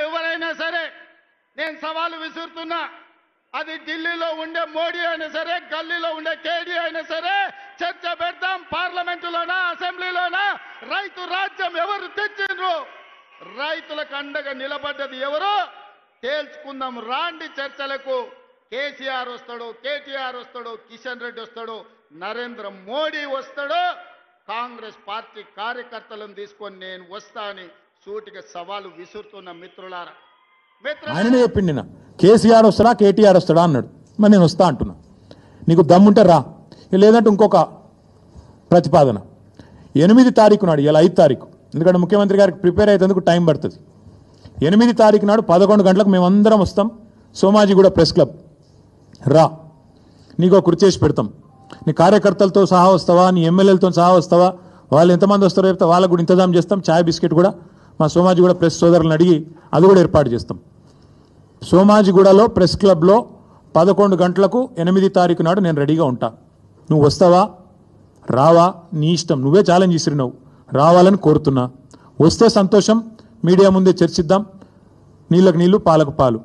ఎవరైనా సరే నేను సవాలు విసురుతున్నా, అది ఢిల్లీలో ఉండే మోడీ అయినా సరే, గల్లీలో ఉండే కేడీ అయినా సరే, చర్చ పెడతాం. పార్లమెంటులోనా, అసెంబ్లీలోనా, రైతు రాజ్యం ఎవరు తెచ్చిండ్రు, రైతులకు అండగా నిలబడ్డది ఎవరు తేల్చుకుందాం. రాండి చర్చలకు. కేసీఆర్ వస్తాడు, కేటీఆర్ వస్తాడు, కిషన్ రెడ్డి వస్తాడు, నరేంద్ర మోడీ వస్తాడు. కాంగ్రెస్ పార్టీ కార్యకర్తలను తీసుకొని నేను వస్తా అని సూటిగా సవాలు విసురుతున్న మిత్రులారా. ఆయననే చెప్పిండి నా కేసీఆర్ వస్తాడా కేటీఆర్ వస్తాడా అన్నాడు. మరి నేను వస్తా అంటున్నా. నీకు దమ్ముంటే రా, లేదంటే ఇంకొక ప్రతిపాదన 8 తారీఖు నాడు, ఇలా 5 తారీఖు, ఎందుకంటే ముఖ్యమంత్రి గారికి ప్రిపేర్ అయ్యేందుకు టైం పడుతుంది. 8 తారీఖు నాడు 11 గంటలకు మేమందరం వస్తాం. సోమాజిగూడ ప్రెస్ క్లబ్ రా, నీకు కృతి చేసి పెడతాం. నీ కార్యకర్తలతో సహా వస్తావా, నీ ఎమ్మెల్యేలతో సహా వస్తావా, వాళ్ళు ఎంతమంది వస్తారో చెప్తే వాళ్ళకు కూడా ఇంతజాం చేస్తాం. ఛాయ్ బిస్కెట్ కూడా మా సోమాజిగూడ ప్రెస్ సోదరులను అడిగి అది కూడా ఏర్పాటు చేస్తాం. సోమాజిగూడలో ప్రెస్ క్లబ్లో 11 గంటలకు 8 తారీఖు నాడు నేను రెడీగా ఉంటా. నువ్వు వస్తావా రావా నీ ఇష్టం. నువ్వే ఛాలెంజ్ ఇస్తున్నావు, రావాలని కోరుతున్నా. వస్తే సంతోషం, మీడియా ముందే చర్చిద్దాం. నీళ్ళకు నీళ్ళు, పాలకు పాలు.